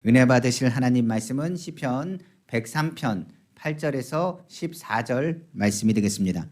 은혜 받으실 하나님 말씀은 시편 103편 8절에서 14절 말씀이 되겠습니다.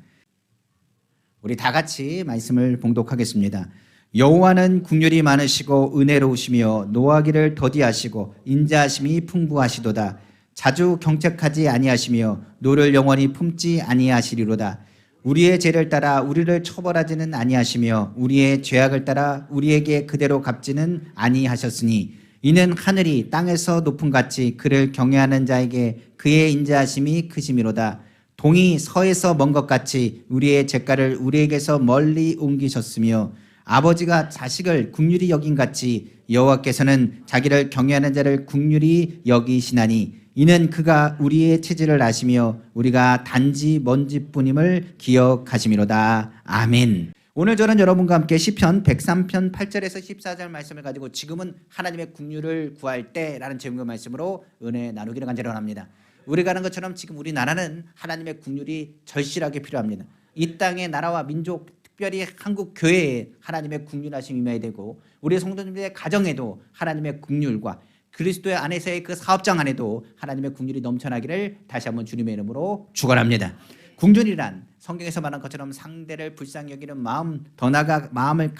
우리 다 같이 말씀을 봉독하겠습니다. 여호와는 긍휼이 많으시고 은혜로우시며 노하기를 더디하시고 인자하심이 풍부하시도다. 자주 경책하지 아니하시며 노를 영원히 품지 아니하시리로다. 우리의 죄를 따라 우리를 처벌하지는 아니하시며 우리의 죄악을 따라 우리에게 그대로 갚지는 아니하셨으니 이는 하늘이 땅에서 높음같이 그를 경외하는 자에게 그의 인자하심이 크심이로다. 동이 서에서 먼 것 같이 우리의 죄가를 우리에게서 멀리 옮기셨으며 아버지가 자식을 긍휼히 여긴 같이 여호와께서는 자기를 경외하는 자를 긍휼히 여기시나니 이는 그가 우리의 체질을 아시며 우리가 단지 먼지뿐임을 기억하심이로다. 아멘. 오늘 저는 여러분과 함께 시편 103편 8절에서 14절 말씀을 가지고 지금은 하나님의 긍휼을 구할 때라는 제목의 말씀으로 은혜 나누기를 간절히 원합니다. 우리가 아는 것처럼 지금 우리나라는 하나님의 긍휼이 절실하게 필요합니다. 이 땅의 나라와 민족, 특별히 한국 교회에 하나님의 긍휼하심이 임해야 되고 우리 성도님들의 가정에도 하나님의 긍휼과 그리스도의 안에서의 그 사업장 안에도 하나님의 긍휼이 넘쳐나기를 다시 한번 주님의 이름으로 축원합니다. 긍휼이란 성경에서 말한 것처럼 상대를 불쌍히 여기는 마음, 더 나아가 마음을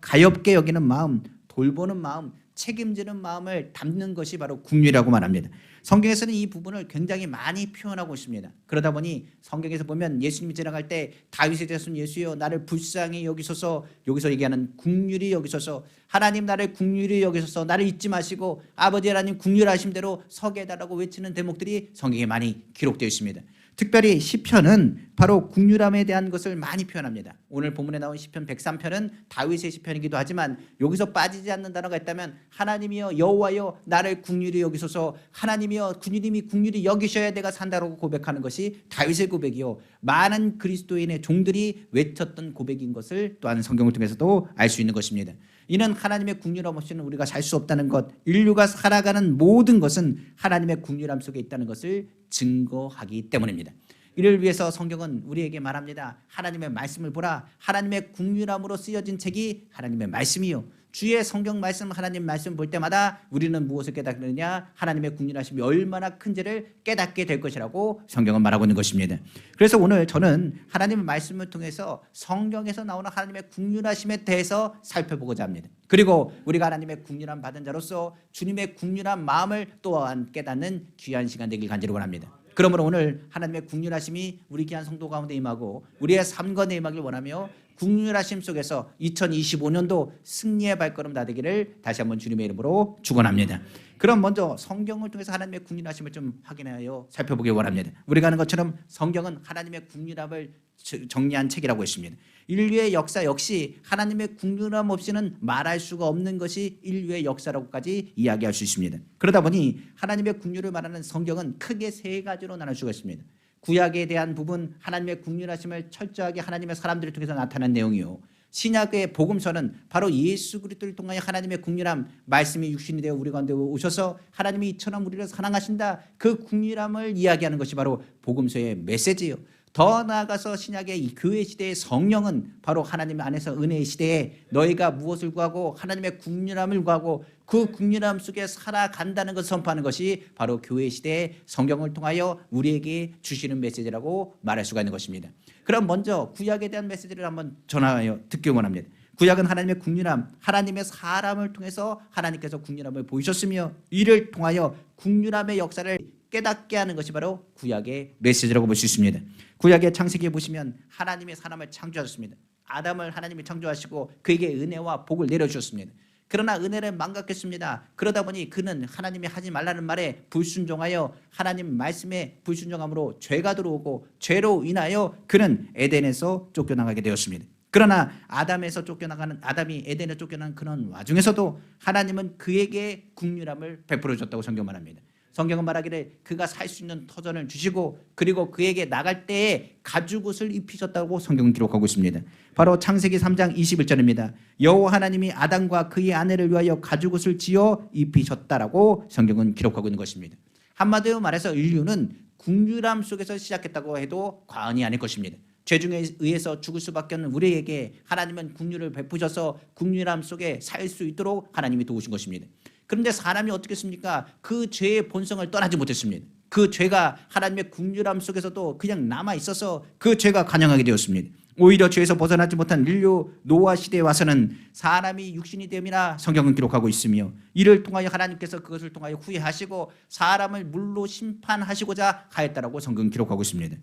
가엽게 여기는 마음, 돌보는 마음, 책임지는 마음을 담는 것이 바로 긍휼이라고 말합니다. 성경에서는 이 부분을 굉장히 많이 표현하고 있습니다. 그러다 보니 성경에서 보면 예수님이 지나갈 때 다윗의 자손 예수여 나를 불쌍히 여기소서, 여기서 얘기하는 긍휼히 여기소서, 하나님 나를 긍휼히 여기소서, 나를 잊지 마시고 아버지 하나님 긍휼하심 대로 서게 해달라고 외치는 대목들이 성경에 많이 기록되어 있습니다. 특별히 시편은 바로 긍휼함에 대한 것을 많이 표현합니다. 오늘 본문에 나온 시편 103편은 다윗의 시편이기도 하지만 여기서 빠지지 않는 단어가 있다면 하나님이여 여호와여 나를 긍휼히 여기소서, 하나님이여 주님이 긍휼히 여기셔야 내가 산다라고 고백하는 것이 다윗의 고백이요 많은 그리스도인의 종들이 외쳤던 고백인 것을 또한 성경을 통해서도 알 수 있는 것입니다. 이는 하나님의 긍휼함 없이는 우리가 살 수 없다는 것, 인류가 살아가는 모든 것은 하나님의 긍휼함 속에 있다는 것을 증거하기 때문입니다. 이를 위해서 성경은 우리에게 말합니다. 하나님의 말씀을 보라. 하나님의 긍휼함으로 쓰여진 책이 하나님의 말씀이요 주의 성경 말씀, 하나님 말씀 볼 때마다 우리는 무엇을 깨닫느냐? 하나님의 긍휼하심이 얼마나 큰지를 깨닫게 될 것이라고 성경은 말하고 있는 것입니다. 그래서 오늘 저는 하나님의 말씀을 통해서 성경에서 나오는 하나님의 긍휼하심에 대해서 살펴보고자 합니다. 그리고 우리가 하나님의 긍휼함 받은 자로서 주님의 긍휼한 마음을 또한 깨닫는 귀한 시간 되길 간절히 원합니다. 그러므로 오늘 하나님의 긍휼하심이 우리 귀한 성도 가운데 임하고 우리의 삶 가운데 임하길 원하며 긍휼하심 속에서 2025년도 승리의 발걸음 다 되기를 다시 한번 주님의 이름으로 축원합니다. 그럼 먼저 성경을 통해서 하나님의 긍휼하심을 좀 확인하여 살펴보길 원합니다. 우리가 아는 것처럼 성경은 하나님의 긍휼함을 정리한 책이라고 했습니다. 인류의 역사 역시 하나님의 긍휼함 없이는 말할 수가 없는 것이 인류의 역사라고까지 이야기할 수 있습니다. 그러다 보니 하나님의 긍휼을 말하는 성경은 크게 세 가지로 나눌 수가 있습니다. 구약에 대한 부분, 하나님의 긍휼하심을 철저하게 하나님의 사람들을 통해서 나타난 내용이요 신약의 복음서는 바로 예수 그리스도를 통하여 하나님의 긍휼함 말씀이 육신이 되어 우리 가운데 오셔서 하나님이 이처럼 우리를 사랑하신다, 그 긍휼함을 이야기하는 것이 바로 복음서의 메시지예요. 더 나아가서 신약의 이 교회 시대의 성령은 바로 하나님 안에서 은혜의 시대에 너희가 무엇을 구하고 하나님의 긍휼함을 구하고 그 긍휼함 속에 살아간다는 것을 선포하는 것이 바로 교회 시대의 성경을 통하여 우리에게 주시는 메시지라고 말할 수가 있는 것입니다. 그럼 먼저 구약에 대한 메시지를 한번 전하여 듣기 원합니다. 구약은 하나님의 긍휼함, 하나님의 사람을 통해서 하나님께서 긍휼함을 보이셨으며 이를 통하여 긍휼함의 역사를 깨닫게 하는 것이 바로 구약의 메시지라고 볼 수 있습니다. 구약의 창세기에 보시면 하나님의 사람을 창조하셨습니다. 아담을 하나님이 창조하시고 그에게 은혜와 복을 내려주셨습니다. 그러나 은혜를 망각했습니다. 그러다 보니 그는 하나님이 하지 말라는 말에 불순종하여 하나님 말씀에 불순종함으로 죄가 들어오고 죄로 인하여 그는 에덴에서 쫓겨나가게 되었습니다. 그러나 아담이 에덴에 쫓겨난 그런 와중에서도 하나님은 그에게 긍휼함을 베풀어 줬다고 성경 말합니다. 성경은 말하기를 그가 살 수 있는 터전을 주시고 그리고 그에게 나갈 때에 가죽옷을 입히셨다고 성경은 기록하고 있습니다. 바로 창세기 3장 21절입니다. 여호와 하나님이 아담과 그의 아내를 위하여 가죽옷을 지어 입히셨다라고 성경은 기록하고 있는 것입니다. 한마디로 말해서 인류는 긍휼함 속에서 시작했다고 해도 과언이 아닐 것입니다. 죄중에 의해서 죽을 수밖에 없는 우리에게 하나님은 긍휼을 베푸셔서 긍휼함 속에 살 수 있도록 하나님이 도우신 것입니다. 그런데 사람이 어떻겠습니까? 그 죄의 본성을 떠나지 못했습니다. 그 죄가 하나님의 긍휼함 속에서도 그냥 남아 있어서 그 죄가 관영하게 되었습니다. 오히려 죄에서 벗어나지 못한 인류 노아 시대에 와서는 사람이 육신이 됨이라 성경은 기록하고 있으며, 이를 통하여 하나님께서 그것을 통하여 후회하시고 사람을 물로 심판하시고자 하였다라고 성경은 기록하고 있습니다.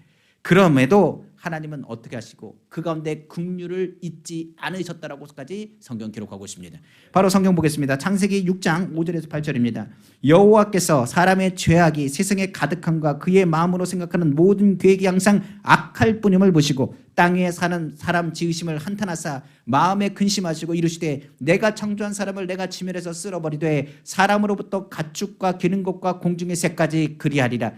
그럼에도 하나님은 어떻게 하시고 그 가운데 긍휼을 잊지 않으셨다라고까지 성경 기록하고 있습니다. 바로 성경 보겠습니다. 창세기 6장 5절에서 8절입니다. 여호와께서 사람의 죄악이 세상에 가득함과 그의 마음으로 생각하는 모든 계획이 항상 악할 뿐임을 보시고 땅에 사는 사람 지으심을 한탄하사 마음에 근심하시고 이르시되 내가 창조한 사람을 내가 지면에서 쓸어버리되 사람으로부터 가축과 기는 것과 공중의 새까지 그리하리라.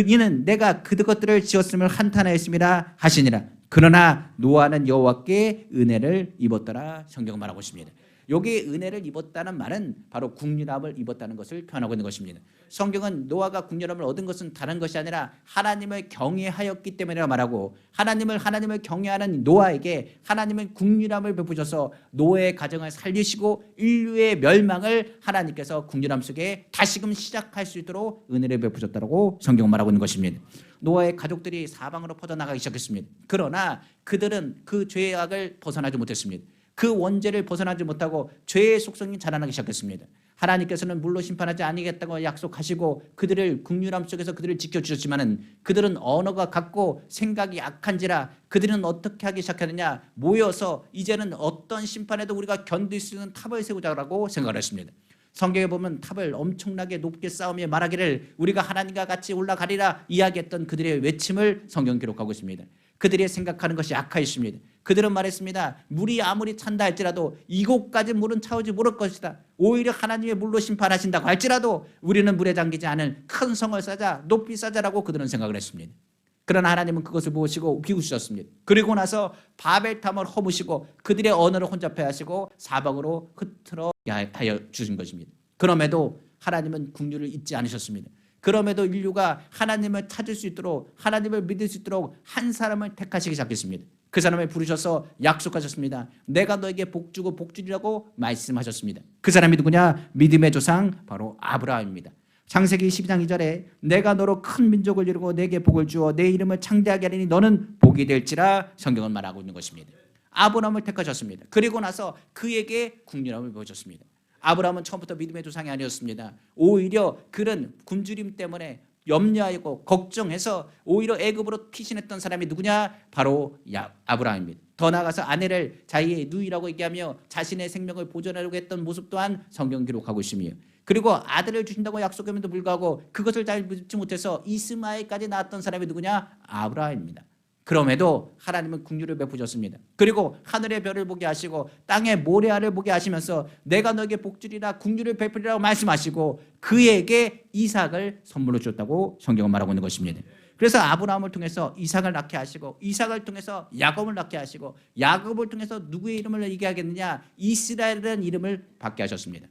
이는 내가 그것들을 지었음을 한탄하였음이라 하시니라. 그러나 노아는 여호와께 은혜를 입었더라. 성경은 말하고 있습니다. 여기에 은혜를 입었다는 말은 바로 긍휼함을 입었다는 것을 표현하고 있는 것입니다. 성경은 노아가 긍휼함을 얻은 것은 다른 것이 아니라 하나님을 경외하였기 때문이라 말하고, 하나님을 경외하는 노아에게 하나님은 긍휼함을 베푸셔서 노아의 가정을 살리시고 인류의 멸망을 하나님께서 긍휼함 속에 다시금 시작할 수 있도록 은혜를 베푸셨다고 성경은 말하고 있는 것입니다. 노아의 가족들이 사방으로 퍼져나가기 시작했습니다. 그러나 그들은 그 죄악을 벗어나지 못했습니다. 그 원죄를 벗어나지 못하고 죄의 속성이 자라나기 시작했습니다. 하나님께서는 물로 심판하지 아니겠다고 약속하시고 그들을 긍휼함 속에서 그들을 지켜주셨지만은 그들은 언어가 같고 생각이 악한지라 그들은 어떻게 하기 시작하느냐, 모여서 이제는 어떤 심판에도 우리가 견딜 수 있는 탑을 세우자라고 생각을 했습니다. 성경에 보면 탑을 엄청나게 높게 쌓으며 말하기를 우리가 하나님과 같이 올라가리라 이야기했던 그들의 외침을 성경 기록하고 있습니다. 그들이 생각하는 것이 악하였습니다. 그들은 말했습니다. 물이 아무리 찬다 할지라도 이곳까지 물은 차오지 못할 것이다. 오히려 하나님의 물로 심판하신다고 할지라도 우리는 물에 잠기지 않은 큰 성을 쌓자, 높이 쌓자라고 그들은 생각을 했습니다. 그러나 하나님은 그것을 보시고 비웃으셨습니다. 그리고 나서 바벨탑을 허무시고 그들의 언어를 혼잡해 하시고 사방으로 흩트러 하여 주신 것입니다. 그럼에도 하나님은 긍휼을 잊지 않으셨습니다. 그럼에도 인류가 하나님을 찾을 수 있도록, 하나님을 믿을 수 있도록 한 사람을 택하시기 시작했습니다. 그 사람을 부르셔서 약속하셨습니다. 내가 너에게 복주고 복주리라고 말씀하셨습니다. 그 사람이 누구냐? 믿음의 조상 바로 아브라함입니다. 창세기 12장 2절에 내가 너로 큰 민족을 이루고 내게 복을 주어 내 이름을 창대하게 하리니 너는 복이 될지라 성경은 말하고 있는 것입니다. 아브라함을 택하셨습니다. 그리고 나서 그에게 긍휼함을 보여줬습니다. 아브라함은 처음부터 믿음의 조상이 아니었습니다. 오히려 그는 굶주림 때문에 염려하고 걱정해서 오히려 애굽으로 피신했던 사람이 누구냐? 바로 아브라함입니다. 더 나아가서 아내를 자기의 누이라고 얘기하며 자신의 생명을 보존하려고 했던 모습 또한 성경 기록하고 있으며, 그리고 아들을 주신다고 약속함에도 불구하고 그것을 잘 믿지 못해서 이스마엘까지 낳았던 사람이 누구냐? 아브라함입니다. 그럼에도 하나님은 긍휼을 베푸셨습니다. 그리고 하늘의 별을 보게 하시고 땅의 모래알을 보게 하시면서 내가 너에게 복주리라 긍휼을 베푸리라고 말씀하시고 그에게 이삭을 선물로 줬다고 성경은 말하고 있는 것입니다. 그래서 아브라함을 통해서 이삭을 낳게 하시고 이삭을 통해서 야곱을 낳게 하시고 야곱을 통해서 누구의 이름을 얘기하겠느냐? 이스라엘이라는 이름을 받게 하셨습니다.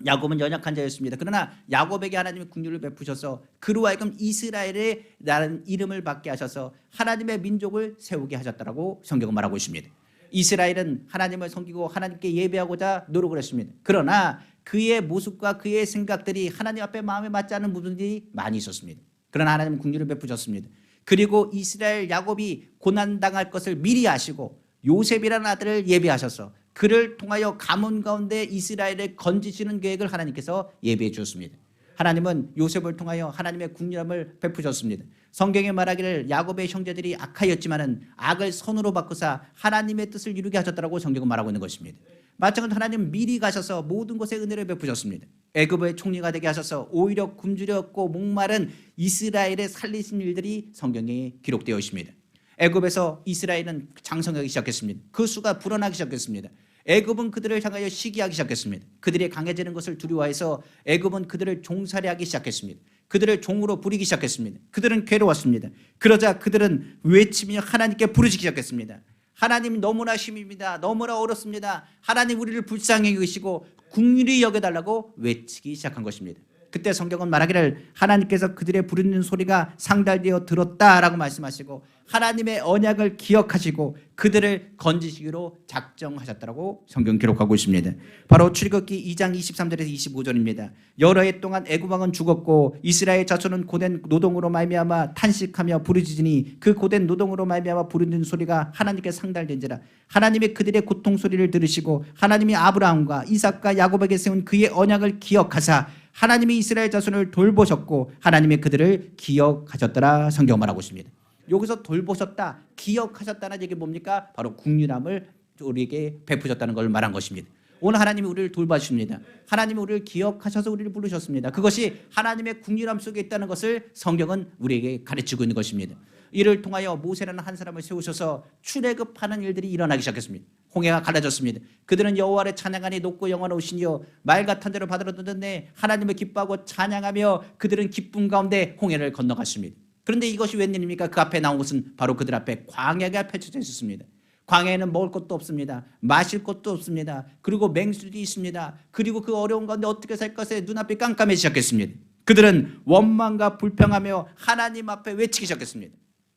야곱은 연약한 자였습니다. 그러나 야곱에게 하나님의 긍휼을 베푸셔서 그로 하여금 이스라엘이라는 이름을 받게 하셔서 하나님의 민족을 세우게 하셨다라고 성경은 말하고 있습니다. 이스라엘은 하나님을 섬기고 하나님께 예배하고자 노력을 했습니다. 그러나 그의 모습과 그의 생각들이 하나님 앞에 마음에 맞지 않는 부분들이 많이 있었습니다. 그러나 하나님은 긍휼을 베푸셨습니다. 그리고 이스라엘 야곱이 고난당할 것을 미리 아시고 요셉이라는 아들을 예비하셔서 그를 통하여 가문 가운데 이스라엘을 건지시는 계획을 하나님께서 예비해 주셨습니다. 하나님은 요셉을 통하여 하나님의 긍휼함을 베푸셨습니다. 성경에 말하기를 야곱의 형제들이 악하였지만은 악을 선으로 바꾸사 하나님의 뜻을 이루게 하셨다고 성경은 말하고 있는 것입니다. 마찬가지로 하나님은 미리 가셔서 모든 것에 은혜를 베푸셨습니다. 애굽의 총리가 되게 하셔서 오히려 굶주렸고 목마른 이스라엘의 살리신 일들이 성경에 기록되어 있습니다. 애굽에서 이스라엘은 장성하기 시작했습니다. 그 수가 불어나기 시작했습니다. 애굽은 그들을 향하여 시기하기 시작했습니다. 그들이 강해지는 것을 두려워해서 애굽은 그들을 종살이하기 시작했습니다. 그들을 종으로 부리기 시작했습니다. 그들은 괴로웠습니다. 그러자 그들은 외치며 하나님께 부르시기 시작했습니다. 하나님 너무나 심입니다. 너무나 어렵습니다. 하나님 우리를 불쌍히 여기시고 긍휼히 여겨달라고 외치기 시작한 것입니다. 그때 성경은 말하기를 하나님께서 그들의 부르는 소리가 상달되어 들었다라고 말씀하시고 하나님의 언약을 기억하시고 그들을 건지시기로 작정하셨다라고 성경 기록하고 있습니다. 바로 출애굽기 2장 23절에서 25절입니다. 여러 해 동안 애굽 왕은 죽었고 이스라엘 자손은 고된 노동으로 말미암아 탄식하며 부르짖으니 그 고된 노동으로 말미암아 부르는 소리가 하나님께 상달된지라. 하나님이 그들의 고통 소리를 들으시고 하나님이 아브라함과 이삭과 야곱에게 세운 그의 언약을 기억하사 하나님이 이스라엘 자손을 돌보셨고 하나님이 그들을 기억하셨더라 성경 말하고 있습니다. 여기서 돌보셨다, 기억하셨다는 얘기 뭡니까? 바로 국률함을 우리에게 베푸셨다는 걸 말한 것입니다. 오늘 하나님이 우리를 돌봐주십니다. 하나님이 우리를 기억하셔서 우리를 부르셨습니다. 그것이 하나님의 국률함 속에 있다는 것을 성경은 우리에게 가르치고 있는 것입니다. 이를 통하여 모세라는 한 사람을 세우셔서 출애굽하는 일들이 일어나기 시작했습니다. 홍해가 갈라졌습니다. 그들은 여호와를 찬양하니 높고 영원하시니요 말 같은 대로 바다로 던졌네 하나님을 기뻐하고 찬양하며 그들은 기쁨 가운데 홍해를 건너갔습니다. 그런데 이것이 웬일입니까? 그 앞에 나온 것은 바로 그들 앞에 광야가 펼쳐져 있었습니다. 광야에는 먹을 것도 없습니다. 마실 것도 없습니다. 그리고 맹수들이 있습니다. 그리고 그 어려운 가운데 어떻게 살 것에 눈앞이 깜깜해지기 시작했습니다. 그들은 원망과 불평하며 하나님 앞에 외치기 시작했습니다.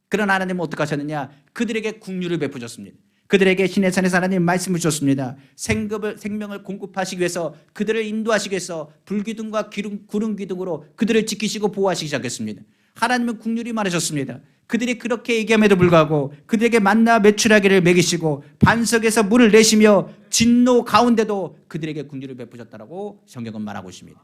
그러나 하나님은 어떻게 하셨느냐? 그들에게 국류를 베푸셨습니다. 그들에게 신의 산에서 하나님 말씀을 주셨습니다. 생명을 공급하시기 위해서 그들을 인도하시기 위해서 불기둥과 구름 기둥으로 그들을 지키시고 보호하시기 시작했습니다. 하나님은 국률이 많으셨습니다. 그들이 그렇게 얘기함에도 불구하고 그들에게 만나 메추라기를 먹이시고 반석에서 물을 내시며 진노 가운데도 그들에게 국률을 베푸셨다라고 성경은 말하고 있습니다.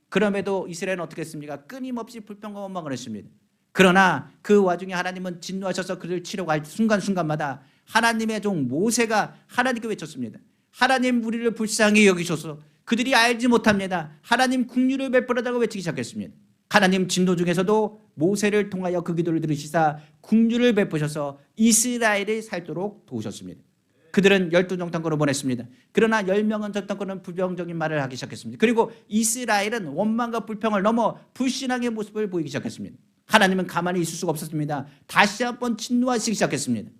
그럼에도 이스라엘은 어떻게 했습니까? 끊임없이 불평과 원망을 했습니다. 그러나 그 와중에 하나님은 진노하셔서 그를 치려고 할 순간순간마다 하나님의 종 모세가 하나님께 외쳤습니다. 하나님 우리를 불쌍히 여기셔서 그들이 알지 못합니다. 하나님 국률을 베풀어다고 외치기 시작했습니다. 하나님 진노 중에서도 모세를 통하여 그 기도를 들으시사 국률을 베푸셔서 이스라엘을 살도록 도우셨습니다. 그들은 12정탐꾼을 보냈습니다. 그러나 10명은 정탐꾼은 부정적인 말을 하기 시작했습니다. 그리고 이스라엘은 원망과 불평을 넘어 불신앙의 모습을 보이기 시작했습니다. 하나님은 가만히 있을 수가 없었습니다. 다시 한번 진노하시기 시작했습니다.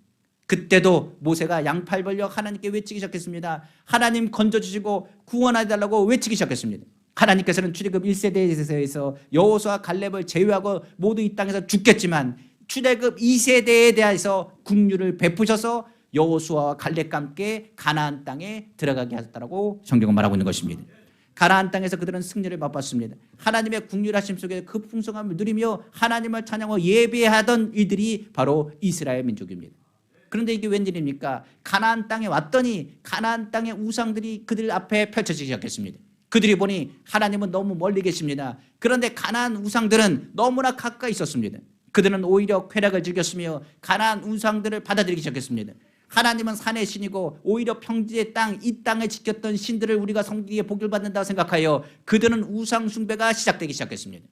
그때도 모세가 양팔 벌려 하나님께 외치기 시작했습니다. 하나님 건져주시고 구원해달라고 외치기 시작했습니다. 하나님께서는 출애굽 1세대에서 여호수아 갈렙을 제외하고 모두 이 땅에서 죽겠지만 출애굽 2세대에 대해서 국류를 베푸셔서 여호수아와 갈렙과 함께 가나안 땅에 들어가게 하셨다고 성경은 말하고 있는 것입니다. 가나안 땅에서 그들은 승리를 맛봤습니다. 하나님의 국률하심 속에 그 풍성함을 누리며 하나님을 찬양하고 예배하던 이들이 바로 이스라엘 민족입니다. 그런데 이게 웬일입니까? 가나안 땅에 왔더니 가나안 땅의 우상들이 그들 앞에 펼쳐지기 시작했습니다. 그들이 보니 하나님은 너무 멀리 계십니다. 그런데 가나안 우상들은 너무나 가까이 있었습니다. 그들은 오히려 쾌락을 즐겼으며 가나안 우상들을 받아들이기 시작했습니다. 하나님은 산의 신이고 오히려 평지의 땅, 이 땅을 지켰던 신들을 우리가 섬기기에 복을 받는다고 생각하여 그들은 우상 숭배가 시작되기 시작했습니다.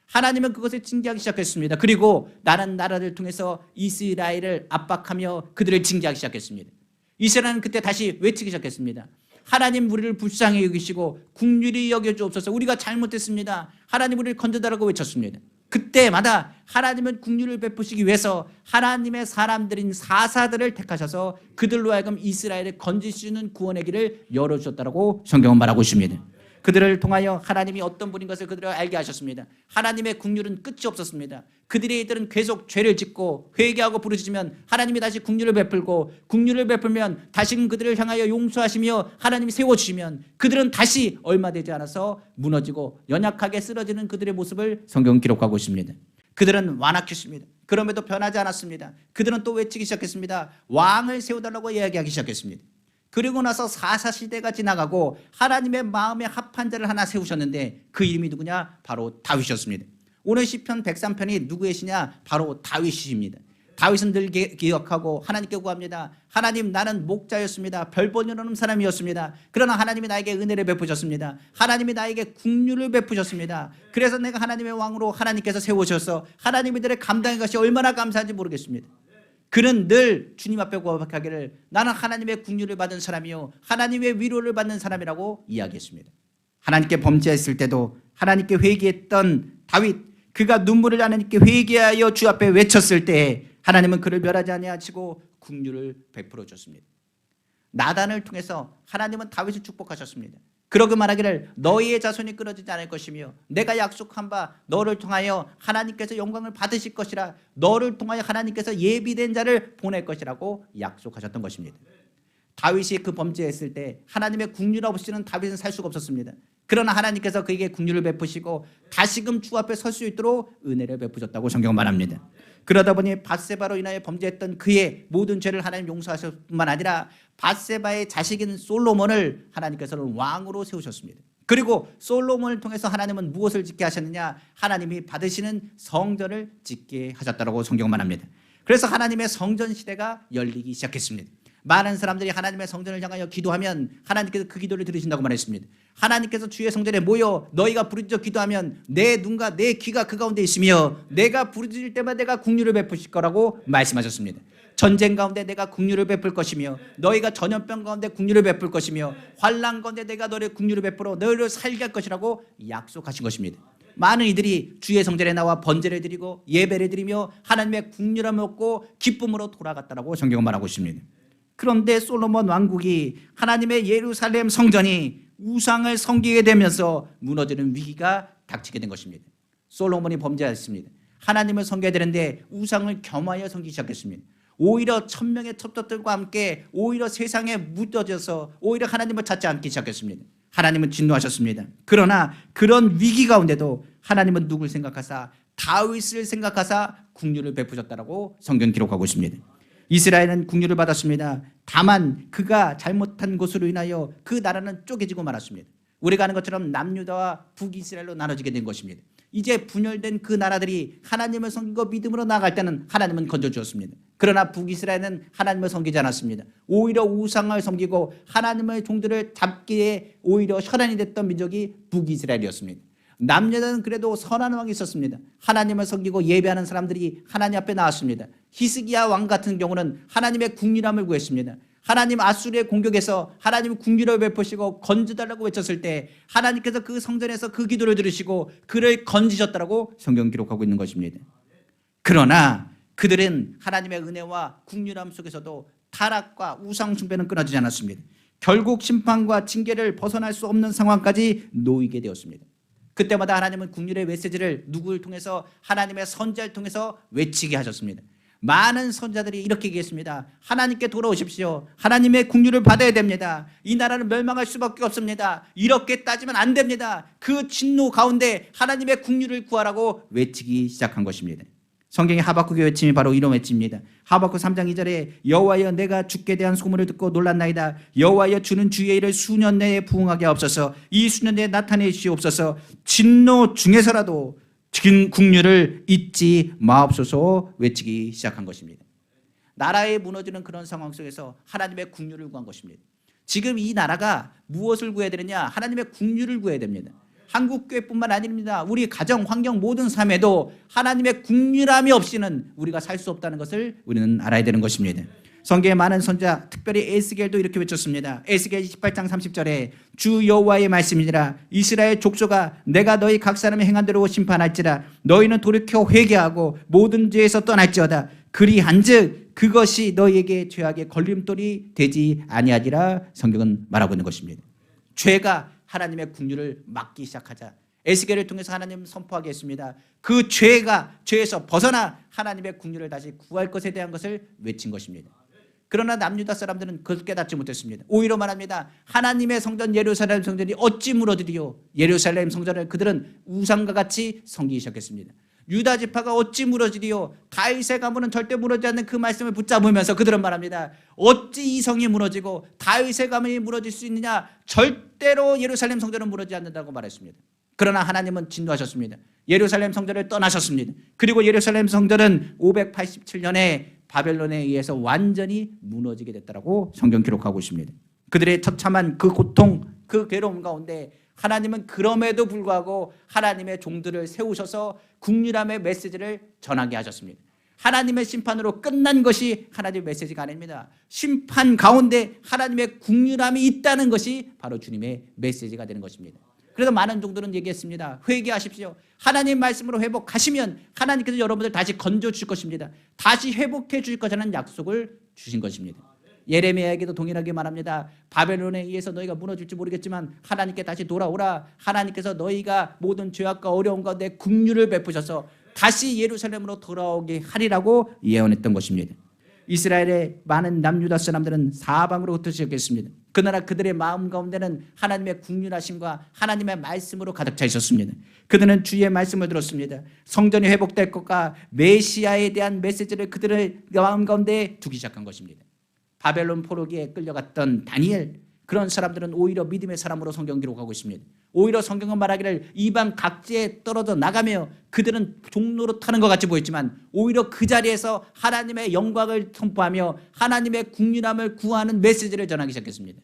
하나님은 그것을 징계하기 시작했습니다. 그리고 다른 나라를 통해서 이스라엘을 압박하며 그들을 징계하기 시작했습니다. 이스라엘은 그때 다시 외치기 시작했습니다. 하나님 우리를 불쌍히 여기시고 긍휼히 여겨주옵소서. 우리가 잘못했습니다. 하나님 우리를 건져달라고 외쳤습니다. 그때마다 하나님은 긍휼을 베푸시기 위해서 하나님의 사람들인 사사들을 택하셔서 그들로 하여금 이스라엘을 건지시는 구원의 길을 열어주셨다고 성경은 말하고 있습니다. 그들을 통하여 하나님이 어떤 분인 것을 그들을 알게 하셨습니다. 하나님의 긍휼은 끝이 없었습니다. 그들은 계속 죄를 짓고 회개하고 부르짖으면 하나님이 다시 긍휼을 베풀고 긍휼을 베풀면 다시금 그들을 향하여 용서하시며 하나님이 세워주시면 그들은 다시 얼마 되지 않아서 무너지고 연약하게 쓰러지는 그들의 모습을 성경은 기록하고 있습니다. 그들은 완악했습니다. 그럼에도 변하지 않았습니다. 그들은 또 외치기 시작했습니다. 왕을 세워달라고 이야기하기 시작했습니다. 그리고 나서 사사시대가 지나가고 하나님의 마음에 합한 자를 하나 세우셨는데 그 이름이 누구냐? 바로 다윗이었습니다. 오늘 시편 103편이 누구의 시냐? 바로 다윗이십니다. 다윗은 늘 기억하고 하나님께 구합니다. 하나님 나는 목자였습니다. 별 보는 없는 사람이었습니다. 그러나 하나님이 나에게 은혜를 베푸셨습니다. 하나님이 나에게 긍휼을 베푸셨습니다. 그래서 내가 하나님의 왕으로 하나님께서 세우셔서 하나님이 들의 감당한 것이 얼마나 감사한지 모르겠습니다. 그는 늘 주님 앞에 고백하기를 나는 하나님의 긍휼을 받은 사람이요 하나님의 위로를 받는 사람이라고 이야기했습니다. 하나님께 범죄했을 때도 하나님께 회개했던 다윗, 그가 눈물을 하나님께 회개하여 주 앞에 외쳤을 때 하나님은 그를 멸하지 아니하시고 긍휼을 베풀어 줬습니다. 나단을 통해서 하나님은 다윗을 축복하셨습니다. 그러고 말하기를 너희의 자손이 끊어지지 않을 것이며 내가 약속한 바 너를 통하여 하나님께서 영광을 받으실 것이라 너를 통하여 하나님께서 예비된 자를 보낼 것이라고 약속하셨던 것입니다. 다윗이 그 범죄했을 때 하나님의 국률 없이는 다윗은 살 수가 없었습니다. 그러나 하나님께서 그에게 국률을 베푸시고 다시금 주 앞에 설 수 있도록 은혜를 베푸셨다고 성경은 말합니다. 그러다 보니 밧세바로 인하여 범죄했던 그의 모든 죄를 하나님 용서하실 뿐만 아니라 밧세바의 자식인 솔로몬을 하나님께서는 왕으로 세우셨습니다. 그리고 솔로몬을 통해서 하나님은 무엇을 짓게 하셨느냐? 하나님이 받으시는 성전을 짓게 하셨다고 성경은 말합니다. 그래서 하나님의 성전 시대가 열리기 시작했습니다. 많은 사람들이 하나님의 성전을 향하여 기도하면 하나님께서 그 기도를 들으신다고 말했습니다. 하나님께서 주의 성전에 모여 너희가 부르짖어 기도하면 내 눈과 내 귀가 그 가운데 있으며 내가 부르짖을 때마다 내가 긍휼을 베푸실 거라고 말씀하셨습니다. 전쟁 가운데 내가 긍휼을 베풀 것이며 너희가 전염병 가운데 긍휼을 베풀 것이며 환난 가운데 내가 너를 긍휼을 베풀어 너희를 살게 할 것이라고 약속하신 것입니다. 많은 이들이 주의 성전에 나와 번제를 드리고 예배를 드리며 하나님의 긍휼함을 얻고 기쁨으로 돌아갔다라고 성경은 말하고 있습니다. 그런데 솔로몬 왕국이 하나님의 예루살렘 성전이 우상을 섬기게 되면서 무너지는 위기가 닥치게 된 것입니다. 솔로몬이 범죄했습니다. 하나님을 섬겨야 되는데 우상을 겸하여 섬기기 시작했습니다. 오히려 천명의 첩자들과 함께 오히려 세상에 묻어져서 오히려 하나님을 찾지 않기 시작했습니다. 하나님은 진노하셨습니다. 그러나 그런 위기 가운데도 하나님은 누굴 생각하사 다윗을 생각하사 긍휼을 베푸셨다라고 성경 기록하고 있습니다. 이스라엘은 긍휼을 받았습니다. 다만 그가 잘못한 것으로 인하여 그 나라는 쪼개지고 말았습니다. 우리가 아는 것처럼 남유다와 북이스라엘로 나눠지게 된 것입니다. 이제 분열된 그 나라들이 하나님을 섬기고 믿음으로 나아갈 때는 하나님은 건져주었습니다. 그러나 북이스라엘은 하나님을 섬기지 않았습니다. 오히려 우상을 섬기고 하나님의 종들을 잡기에 오히려 혈안이 됐던 민족이 북이스라엘이었습니다. 남유다는 그래도 선한 왕이 있었습니다. 하나님을 섬기고 예배하는 사람들이 하나님 앞에 나왔습니다. 히스기야 왕 같은 경우는 하나님의 국률함을 구했습니다. 하나님 아수르의 공격에서 하나님 국률을 베푸시고 건져달라고 외쳤을 때 하나님께서 그 성전에서 그 기도를 들으시고 그를 건지셨다라고 성경 기록하고 있는 것입니다. 그러나 그들은 하나님의 은혜와 국률함 속에서도 타락과 우상 숭배는 끊어지지 않았습니다. 결국 심판과 징계를 벗어날 수 없는 상황까지 놓이게 되었습니다. 그때마다 하나님은 국률의 메시지를 누구를 통해서 하나님의 선지자를 통해서 외치게 하셨습니다. 많은 선지자들이 이렇게 얘기했습니다. 하나님께 돌아오십시오. 하나님의 국률을 받아야 됩니다. 이 나라는 멸망할 수밖에 없습니다. 이렇게 따지면 안 됩니다. 그 진노 가운데 하나님의 국률을 구하라고 외치기 시작한 것입니다. 성경의 하박국의 외침이 바로 이런 외침입니다. 하박국 3장 2절에 여호와여 내가 주께 대한 소문을 듣고 놀랐나이다. 여호와여 주는 주의 일을 수년 내에 부응하게 하옵소서. 이 수년 내에 나타내시옵소서. 진노 중에서라도 국률을 잊지 마옵소서 외치기 시작한 것입니다. 나라에 무너지는 그런 상황 속에서 하나님의 국률을 구한 것입니다. 지금 이 나라가 무엇을 구해야 되느냐? 하나님의 국률을 구해야 됩니다. 한국교회뿐만 아닙니다. 우리 가정, 환경 모든 삶에도 하나님의 국률함이 없이는 우리가 살 수 없다는 것을 우리는 알아야 되는 것입니다. 성경의 많은 선지자, 특별히 에스겔도 이렇게 외쳤습니다. 에스겔 18장 30절에 주 여호와의 말씀이니라. 이스라엘 족속아 내가 너희 각 사람이 행한 대로 심판할지라. 너희는 돌이켜 회개하고 모든 죄에서 떠날지어다. 그리한즉 그것이 너희에게 죄악의 걸림돌이 되지 아니하리라. 성경은 말하고 있는 것입니다. 죄가 하나님의 국률을 막기 시작하자 에스겔을 통해서 하나님 선포하게 했습니다. 그 죄에서 벗어나 하나님의 국률을 다시 구할 것에 대한 것을 외친 것입니다. 그러나 남유다 사람들은 그걸 깨닫지 못했습니다. 오히려 말합니다. 하나님의 성전 예루살렘 성전이 어찌 무너지리요. 예루살렘 성전을 그들은 우상과 같이 섬기기 시작했습니다. 유다 지파가 어찌 무너지리요. 다윗의 가문은 절대 무너지지 않는 그 말씀을 붙잡으면서 그들은 말합니다. 어찌 이 성이 무너지고 다윗의 가문이 무너질 수 있느냐. 절대로 예루살렘 성전은 무너지지 않는다고 말했습니다. 그러나 하나님은 진노하셨습니다. 예루살렘 성전을 떠나셨습니다. 그리고 예루살렘 성전은 587년에 바벨론에 의해서 완전히 무너지게 됐다고 성경 기록하고 있습니다. 그들의 처참한 그 고통, 그 괴로움 가운데 하나님은 그럼에도 불구하고 하나님의 종들을 세우셔서 국률함의 메시지를 전하게 하셨습니다. 하나님의 심판으로 끝난 것이 하나님의 메시지가 아닙니다. 심판 가운데 하나님의 국률함이 있다는 것이 바로 주님의 메시지가 되는 것입니다. 그래서 많은 종들은 얘기했습니다. 회개하십시오. 하나님 말씀으로 회복하시면 하나님께서 여러분들 다시 건져주실 것입니다. 다시 회복해 주실 것이라는 약속을 주신 것입니다. 예레미야에게도 동일하게 말합니다. 바벨론에 의해서 너희가 무너질지 모르겠지만 하나님께 다시 돌아오라. 하나님께서 너희가 모든 죄악과 어려움 가운데 긍휼을 베푸셔서 다시 예루살렘으로 돌아오게 하리라고 예언했던 것입니다. 이스라엘의 많은 남유다 사람들은 사방으로 흩어졌겠습니다. 그 나라 그들의 마음 가운데는 하나님의 긍휼하심과 하나님의 말씀으로 가득 차 있었습니다. 그들은 주의 말씀을 들었습니다. 성전이 회복될 것과 메시아에 대한 메시지를 그들의 마음 가운데 두기 시작한 것입니다. 바벨론 포로기에 끌려갔던 다니엘, 그런 사람들은 오히려 믿음의 사람으로 성경 기록하고 있습니다. 오히려 성경은 말하기를 이방 각지에 떨어져 나가며 그들은 종로로 타는 것 같이 보였지만 오히려 그 자리에서 하나님의 영광을 선포하며 하나님의 국률함을 구하는 메시지를 전하기 시작했습니다.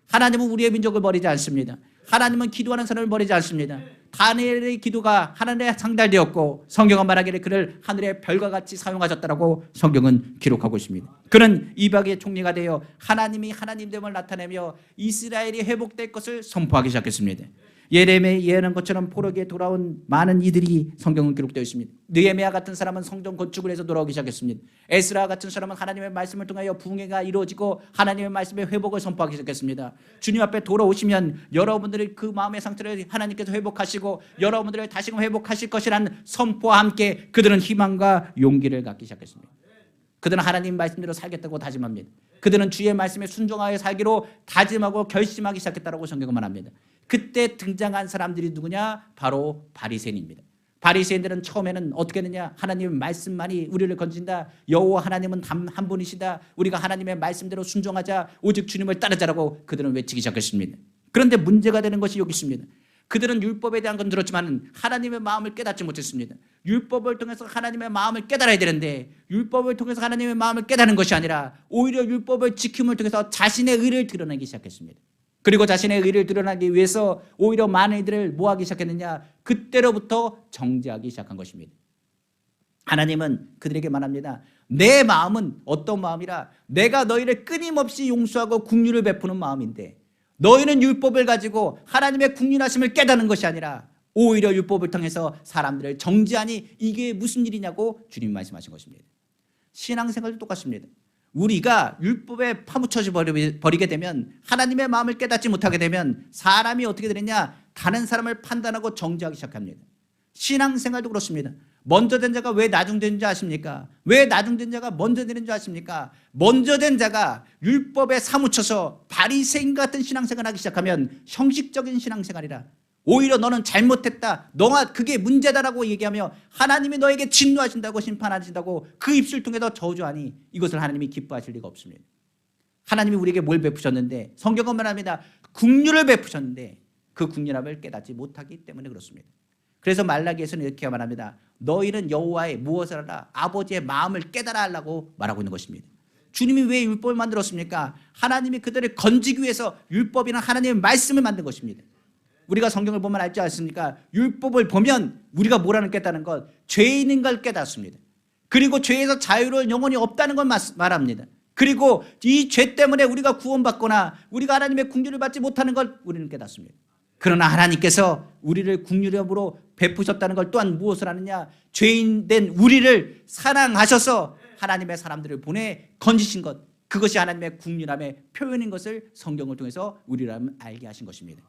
하나님은 우리의 민족을 버리지 않습니다. 하나님은 기도하는 사람을 버리지 않습니다. 다니엘의 기도가 하늘에 상달되었고 성경은 말하기를 그를 하늘의 별과 같이 사용하셨다라고 성경은 기록하고 있습니다. 그는 이방의 총리가 되어 하나님이 하나님됨을 나타내며 이스라엘이 회복될 것을 선포하기 시작했습니다. 예레미야에 예언한 것처럼 포로기에 돌아온 많은 이들이 성경은 기록되어 있습니다. 느헤미야 같은 사람은 성전 건축을 해서 돌아오기 시작했습니다. 에스라 같은 사람은 하나님의 말씀을 통하여 붕괴가 이루어지고 하나님의 말씀의 회복을 선포하기 시작했습니다. 주님 앞에 돌아오시면 여러분들의 그 마음의 상태를 하나님께서 회복하시고 여러분들을 다시금 회복하실 것이라는 선포와 함께 그들은 희망과 용기를 갖기 시작했습니다. 그들은 하나님 말씀대로 살겠다고 다짐합니다. 그들은 주의 말씀에 순종하여 살기로 다짐하고 결심하기 시작했다고 성경은 말합니다. 그때 등장한 사람들이 누구냐? 바로 바리새인입니다. 바리새인들은 처음에는 어떻게 했느냐? 하나님의 말씀만이 우리를 건진다. 여호와 하나님은 단 한 분이시다. 우리가 하나님의 말씀대로 순종하자. 오직 주님을 따르자라고 그들은 외치기 시작했습니다. 그런데 문제가 되는 것이 여기 있습니다. 그들은 율법에 대한 건 들었지만 하나님의 마음을 깨닫지 못했습니다. 율법을 통해서 하나님의 마음을 깨달아야 되는데 율법을 통해서 하나님의 마음을 깨닫는 것이 아니라 오히려 율법을 지킴을 통해서 자신의 의를 드러내기 시작했습니다. 그리고 자신의 의를 드러나기 위해서 오히려 많은 이들을 뭐하기 시작했느냐? 그때로부터 정죄하기 시작한 것입니다. 하나님은 그들에게 말합니다. 내 마음은 어떤 마음이라? 내가 너희를 끊임없이 용서하고 긍휼을 베푸는 마음인데 너희는 율법을 가지고 하나님의 긍휼하심을 깨닫는 것이 아니라 오히려 율법을 통해서 사람들을 정죄하니 이게 무슨 일이냐고 주님이 말씀하신 것입니다. 신앙생활도 똑같습니다. 우리가 율법에 파묻혀져 버리게 되면 하나님의 마음을 깨닫지 못하게 되면 사람이 어떻게 되느냐? 다른 사람을 판단하고 정죄하기 시작합니다. 신앙생활도 그렇습니다. 먼저 된 자가 왜 나중된 줄 아십니까? 왜 나중된 자가 먼저 되는 줄 아십니까? 먼저 된 자가 율법에 사무쳐서 바리새인 같은 신앙생활을 하기 시작하면 형식적인 신앙생활이라 오히려 너는 잘못했다. 너가 그게 문제다라고 얘기하며 하나님이 너에게 진노하신다고 심판하신다고 그 입술 통해서 저주하니 이것을 하나님이 기뻐하실 리가 없습니다. 하나님이 우리에게 뭘 베푸셨는데 성경은 말합니다. 긍휼을 베푸셨는데 그 긍휼함을 깨닫지 못하기 때문에 그렇습니다. 그래서 말라기에서는 이렇게 말합니다. 너희는 여호와의 무엇을 하라? 아버지의 마음을 깨달아 하려고 말하고 있는 것입니다. 주님이 왜 율법을 만들었습니까? 하나님이 그들을 건지기 위해서 율법이나 하나님의 말씀을 만든 것입니다. 우리가 성경을 보면 알지 않습니까? 율법을 보면 우리가 뭐라는 깨닫는 것, 죄인인 걸 깨닫습니다. 그리고 죄에서 자유로울 영혼이 없다는 걸 말합니다. 그리고 이 죄 때문에 우리가 구원받거나 우리가 하나님의 긍휼을 받지 못하는 걸 우리는 깨닫습니다. 그러나 하나님께서 우리를 긍휼함으로 베푸셨다는 걸 또한 무엇을 하느냐? 죄인된 우리를 사랑하셔서 하나님의 사람들을 보내 건지신 것, 그것이 하나님의 긍휼함의 표현인 것을 성경을 통해서 우리를 알게 하신 것입니다.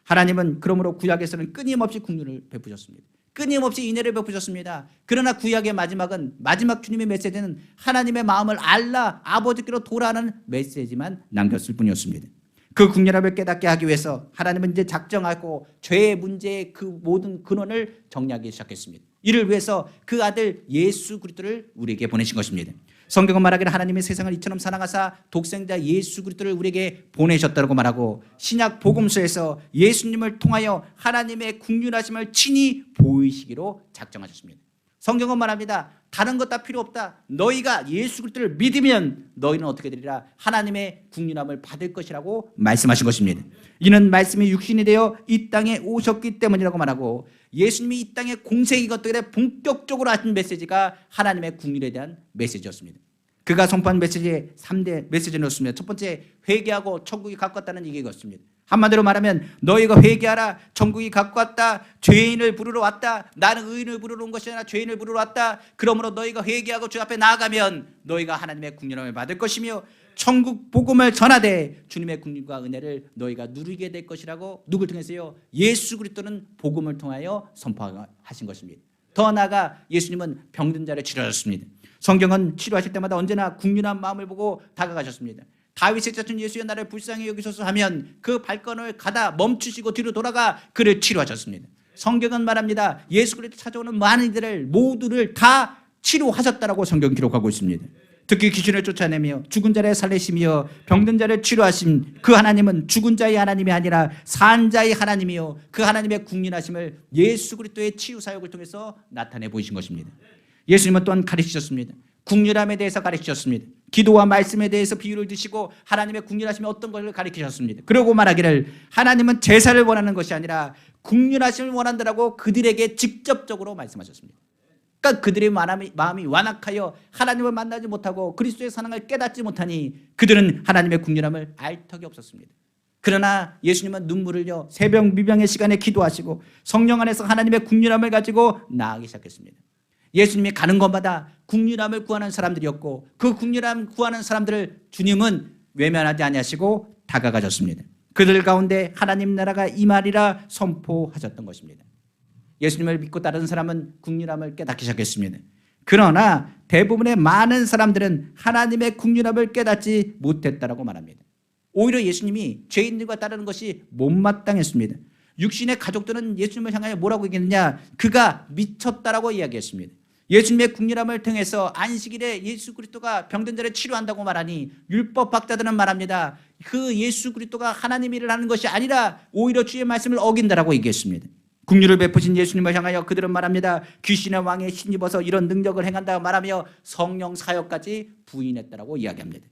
하나님은 그러므로 구약에서는 끊임없이 긍휼을 베푸셨습니다. 끊임없이 인애를 베푸셨습니다. 그러나 구약의 마지막은 마지막 주님의 메시지는 하나님의 마음을 알라 아버지께로 돌아가는 메시지만 남겼을 뿐이었습니다. 그 긍휼함을 깨닫게 하기 위해서 하나님은 이제 작정하고 죄의 문제의 그 모든 근원을 정리하기 시작했습니다. 이를 위해서 그 아들 예수 그리스도를 우리에게 보내신 것입니다. 성경은 말하기를 하나님이 세상을 이처럼 사랑하사 독생자 예수 그리스도를 우리에게 보내셨다고 말하고 신약 복음서에서 예수님을 통하여 하나님의 긍휼하심을 친히 보이시기로 작정하셨습니다. 성경은 말합니다. 다른 것 다 필요 없다. 너희가 예수 그리스도를 믿으면 너희는 어떻게 되리라? 하나님의 긍휼함을 받을 것이라고 말씀하신 것입니다. 이는 말씀이 육신이 되어 이 땅에 오셨기 때문이라고 말하고 예수님이 이 땅에 공생이 어떻게 본격적으로 하신 메시지가 하나님의 긍휼에 대한 메시지였습니다. 그가 선포한 메시지의 3대 메시지였습니다. 첫 번째, 회개하고 천국이 가까웠다는 얘기였습니다. 한마디로 말하면 너희가 회개하라. 천국이 가까웠다. 죄인을 부르러 왔다. 나는 의인을 부르러 온 것이 아니라 죄인을 부르러 왔다. 그러므로 너희가 회개하고 주 앞에 나아가면 너희가 하나님의 긍휼함을 받을 것이며 천국 복음을 전하되 주님의 국림과 은혜를 너희가 누리게 될 것이라고 누굴 통해서요? 예수 그리스도는 복음을 통하여 선포하신 것입니다. 더 나아가 예수님은 병든 자를 치료하셨습니다. 성경은 치료하실 때마다 언제나 국률한 마음을 보고 다가가셨습니다. 다윗의 자손 예수여 나를 불쌍히 여기소서 하면 그 발걸음을 가다 멈추시고 뒤로 돌아가 그를 치료하셨습니다. 성경은 말합니다. 예수 그리스도 찾아오는 많은 이들을 모두를 다 치료하셨다라고 성경 기록하고 있습니다. 특히 귀신을 쫓아내며 죽은 자를 살리시며 병든 자를 치료하신 그 하나님은 죽은 자의 하나님이 아니라 산 자의 하나님이요 그 하나님의 국민하심을 예수 그리스도의 치유 사역을 통해서 나타내 보이신 것입니다. 예수님은 또한 가르치셨습니다. 국률함에 대해서 가르치셨습니다. 기도와 말씀에 대해서 비유를 드시고 하나님의 국률하심이 어떤 것을 가르치셨습니다. 그러고 말하기를 하나님은 제사를 원하는 것이 아니라 국률하심을 원한다라고 그들에게 직접적으로 말씀하셨습니다. 그러니까 그들의 마음이 완악하여 하나님을 만나지 못하고 그리스도의 사랑을 깨닫지 못하니 그들은 하나님의 국률함을 알 턱이 없었습니다. 그러나 예수님은 눈물을요 새벽 미명의 시간에 기도하시고 성령 안에서 하나님의 국률함을 가지고 나아가기 시작했습니다. 예수님이 가는 곳마다 국률함을 구하는 사람들이었고 그 국률함 구하는 사람들을 주님은 외면하지 아니하시고 다가가셨습니다. 그들 가운데 하나님 나라가 임하리라 선포하셨던 것입니다. 예수님을 믿고 따르는 사람은 국률함을 깨닫기 시작했습니다. 그러나 대부분의 많은 사람들은 하나님의 국률함을 깨닫지 못했다라고 말합니다. 오히려 예수님이 죄인들과 따르는 것이 못마땅했습니다. 육신의 가족들은 예수님을 향하여 뭐라고 얘기했느냐? 그가 미쳤다라고 이야기했습니다. 예수님의 국률함을 통해서 안식일에 예수 그리스도가 병든 자를 치료한다고 말하니 율법학자들은 말합니다. 그 예수 그리스도가 하나님 일을 하는 것이 아니라 오히려 주의 말씀을 어긴다라고 얘기했습니다. 국률을 베푸신 예수님을 향하여 그들은 말합니다. 귀신의 왕에 신입어서 이런 능력을 행한다고 말하며 성령 사역까지 부인했다라고 이야기합니다.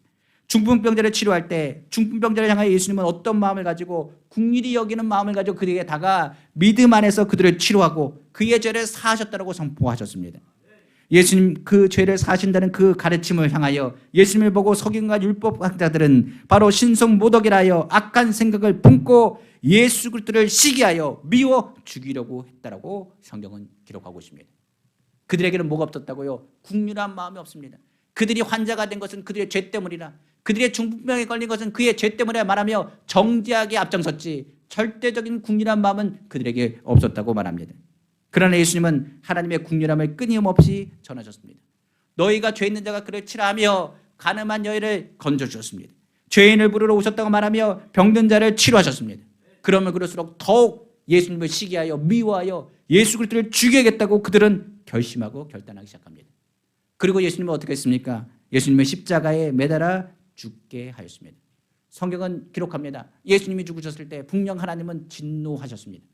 중풍병자를 치료할 때 중풍병자를 향하여 예수님은 어떤 마음을 가지고 국률이 여기는 마음을 가지고 그들에게 다가 믿음 안에서 그들을 치료하고 그의 죄를 사하셨다라고 선포하셨습니다. 예수님 그 죄를 사하신다는 그 가르침을 향하여 예수님을 보고 서기관과 율법학자들은 바로 신성모독이라 하여 악한 생각을 품고 예수 그리스도를 시기하여 미워 죽이려고 했다라고 성경은 기록하고 있습니다. 그들에게는 뭐가 없었다고요? 국률한 마음이 없습니다. 그들이 환자가 된 것은 그들의 죄 때문이라 그들의 중풍병에 걸린 것은 그의 죄 때문에 말하며 정죄하게 앞장섰지 절대적인 국률한 마음은 그들에게 없었다고 말합니다. 그러나 예수님은 하나님의 국률함을 끊임없이 전하셨습니다. 너희가 죄 있는 자가 그를 치라하며 가늠한 여인을 건져주셨습니다. 죄인을 부르러 오셨다고 말하며 병든 자를 치료하셨습니다. 그러면 그럴수록 더욱 예수님을 시기하여 미워하여 예수 그리스도를 죽여야겠다고 그들은 결심하고 결단하기 시작합니다. 그리고 예수님은 어떻게 했습니까? 예수님을 십자가에 매달아 죽게 하였습니다. 성경은 기록합니다. 예수님이 죽으셨을 때 분명 하나님은 진노하셨습니다.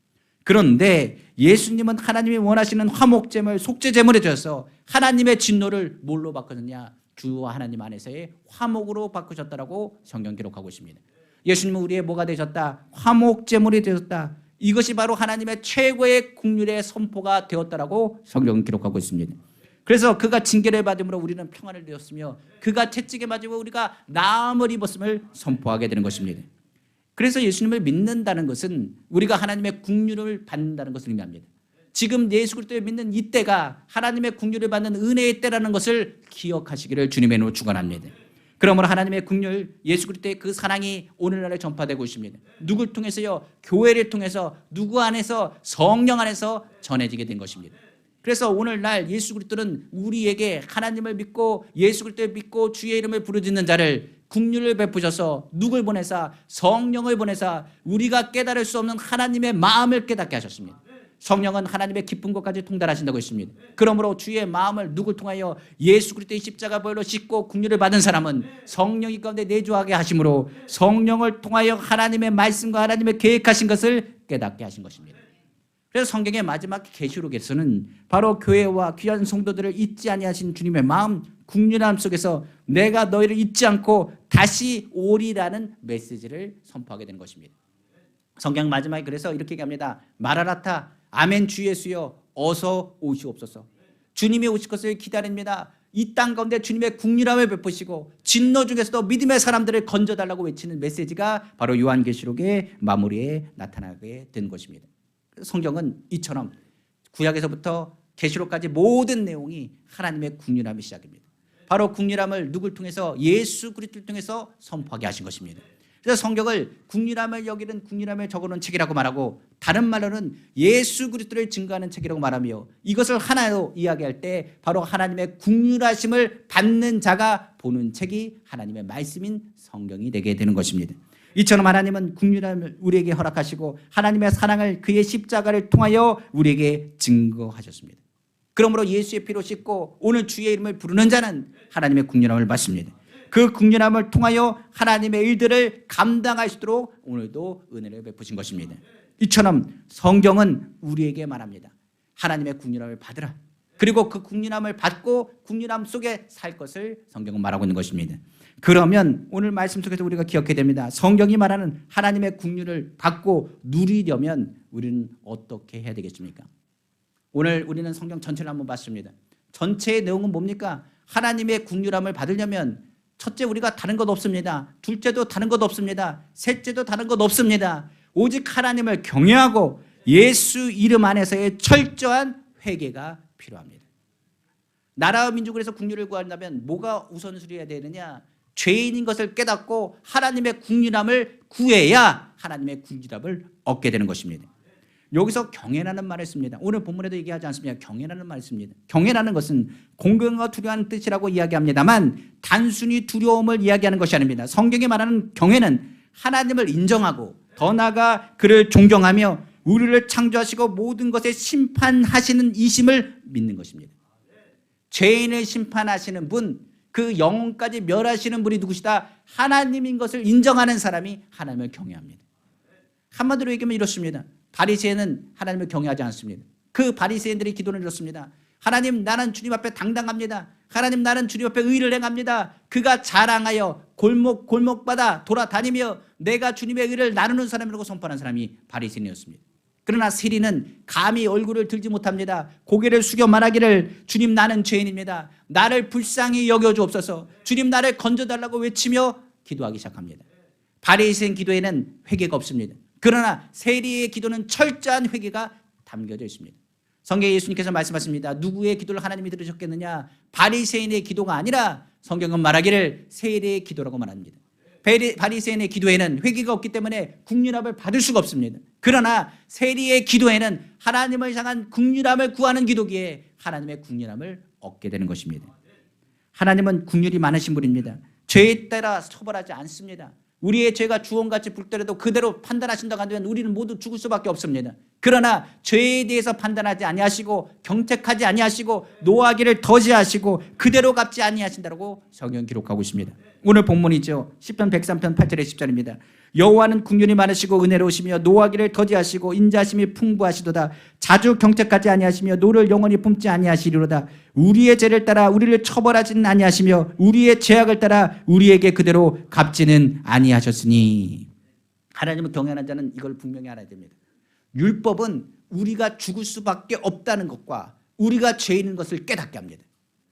그런데 예수님은 하나님이 원하시는 화목제물, 속죄제물에 되어서 하나님의 진노를 뭘로 바꾸느냐? 주와 하나님 안에서의 화목으로 바꾸셨다라고 성경 기록하고 있습니다. 예수님은 우리의 뭐가 되셨다? 화목제물이 되셨다. 이것이 바로 하나님의 최고의 국률의 선포가 되었다라고 성경은 기록하고 있습니다. 그래서 그가 징계를 받음으로 우리는 평안을 누렸으며 그가 채찍에 맞으고 우리가 나음을 입었음을 선포하게 되는 것입니다. 그래서 예수님을 믿는다는 것은 우리가 하나님의 국률을 받는다는 것을 의미합니다. 지금 예수 그리스도를 믿는 이때가 하나님의 국률을 받는 은혜의 때라는 것을 기억하시기를 주님의 이름으로 축원합니다. 그러므로 하나님의 국률, 예수 그리스도의 그 사랑이 오늘날에 전파되고 있습니다. 누굴 통해서요? 교회를 통해서 누구 안에서 성령 안에서 전해지게 된 것입니다. 그래서 오늘날 예수 그리스도는 우리에게 하나님을 믿고 예수 그리스도를 믿고 주의 이름을 부르짖는 자를 국률을 베푸셔서 누굴 보내사 성령을 보내사 우리가 깨달을 수 없는 하나님의 마음을 깨닫게 하셨습니다. 성령은 하나님의 깊은 곳까지 통달하신다고 했습니다. 그러므로 주의 마음을 누굴 통하여 예수 그리스도의 십자가 보혈로 씻고 국률을 받은 사람은 성령이 가운데 내주하게 하심으로 성령을 통하여 하나님의 말씀과 하나님의 계획하신 것을 깨닫게 하신 것입니다. 그래서 성경의 마지막 계시록에서는 바로 교회와 귀한 성도들을 잊지 아니하신 주님의 마음, 국률함 속에서 내가 너희를 잊지 않고 다시 오리라는 메시지를 선포하게 되는 것입니다. 성경 마지막에 그래서 이렇게 얘기합니다. 마라나타 아멘 주 예수여 어서 오시옵소서. 주님이 오실 것을 기다립니다. 이 땅 가운데 주님의 국률함을 베푸시고 진노 중에서도 믿음의 사람들을 건져달라고 외치는 메시지가 바로 요한계시록의 마무리에 나타나게 된 것입니다. 성경은 이처럼 구약에서부터 계시록까지 모든 내용이 하나님의 국률함이 시작입니다. 바로 국률함을 누굴 통해서? 예수 그리스도를 통해서 선포하게 하신 것입니다. 그래서 성경을 국률함을 여기는 국률함을 적어놓은 책이라고 말하고, 다른 말로는 예수 그리스도를 증거하는 책이라고 말하며, 이것을 하나로 이야기할 때 바로 하나님의 국률하심을 받는 자가 보는 책이 하나님의 말씀인 성경이 되게 되는 것입니다. 이처럼 하나님은 국률함을 우리에게 허락하시고 하나님의 사랑을 그의 십자가를 통하여 우리에게 증거하셨습니다. 그러므로 예수의 피로 씻고 오늘 주의 이름을 부르는 자는 하나님의 국률함을 받습니다. 그 국률함을 통하여 하나님의 일들을 감당할 수 있도록 오늘도 은혜를 베푸신 것입니다. 이처럼 성경은 우리에게 말합니다. 하나님의 국률함을 받으라. 그리고 그 국률함을 받고 국률함 속에 살 것을 성경은 말하고 있는 것입니다. 그러면 오늘 말씀 속에서 우리가 기억해야 됩니다. 성경이 말하는 하나님의 국률을 받고 누리려면 우리는 어떻게 해야 되겠습니까? 오늘 우리는 성경 전체를 한번 봤습니다. 전체의 내용은 뭡니까? 하나님의 국률함을 받으려면 첫째, 우리가 다른 것 없습니다. 둘째도 다른 것 없습니다. 셋째도 다른 것 없습니다. 오직 하나님을 경외하고 예수 이름 안에서의 철저한 회개가 필요합니다. 나라와 민족을 해서 국률을 구한다면 뭐가 우선순위해야 되느냐? 죄인인 것을 깨닫고 하나님의 국률함을 구해야 하나님의 국률함을 얻게 되는 것입니다. 여기서 경외라는 말을 씁니다. 오늘 본문에도 얘기하지 않습니까? 경외라는 말을 씁니다. 경외라는 것은 공경과 두려워하는 뜻이라고 이야기합니다만 단순히 두려움을 이야기하는 것이 아닙니다. 성경이 말하는 경외는 하나님을 인정하고 더 나아가 그를 존경하며 우리를 창조하시고 모든 것에 심판하시는 이심을 믿는 것입니다. 죄인을 심판하시는 분, 그 영혼까지 멸하시는 분이 누구시다? 하나님인 것을 인정하는 사람이 하나님을 경외합니다. 한마디로 얘기하면 이렇습니다. 바리새인은 하나님을 경외하지 않습니다. 그 바리새인들이 기도를 이렇습니다. 하나님, 나는 주님 앞에 당당합니다. 하나님, 나는 주님 앞에 의를 행합니다. 그가 자랑하여 골목마다 돌아다니며 내가 주님의 의를 나누는 사람이라고 선포하는 사람이 바리새인이었습니다. 그러나 세리는 감히 얼굴을 들지 못합니다. 고개를 숙여 말하기를 주님, 나는 죄인입니다. 나를 불쌍히 여겨주옵소서. 주님, 나를 건져달라고 외치며 기도하기 시작합니다. 바리새인 기도에는 회개가 없습니다. 그러나 세리의 기도는 철저한 회개가 담겨져 있습니다. 성경에 예수님께서 말씀하십니다. 누구의 기도를 하나님이 들으셨겠느냐? 바리새인의 기도가 아니라 성경은 말하기를 세리의 기도라고 말합니다. 바리새인의 기도에는 회개가 없기 때문에 국률함을 받을 수가 없습니다. 그러나 세리의 기도에는 하나님을 향한 국률함을 구하는 기도기에 하나님의 국률함을 얻게 되는 것입니다. 하나님은 국률이 많으신 분입니다. 죄에 따라 처벌하지 않습니다. 우리의 죄가 주홍같이 불더라도 그대로 판단하신다고 하면 우리는 모두 죽을 수밖에 없습니다. 그러나 죄에 대해서 판단하지 아니하시고 경책하지 아니하시고 노하기를 더디하시고 그대로 갚지 아니하신다고 성경 기록하고 있습니다. 오늘 본문이죠. 시편 103편 8절에 10절입니다. 여호와는 국률이 많으시고 은혜로우시며 노하기를 더디하시고 인자심이 풍부하시도다. 자주 경책하지 아니하시며 노를 영원히 품지 아니하시리로다. 우리의 죄를 따라 우리를 처벌하지는 아니하시며 우리의 죄악을 따라 우리에게 그대로 갚지는 아니하셨으니. 하나님을 경외하는 자는 이걸 분명히 알아야 됩니다. 율법은 우리가 죽을 수밖에 없다는 것과 우리가 죄인인 것을 깨닫게 합니다.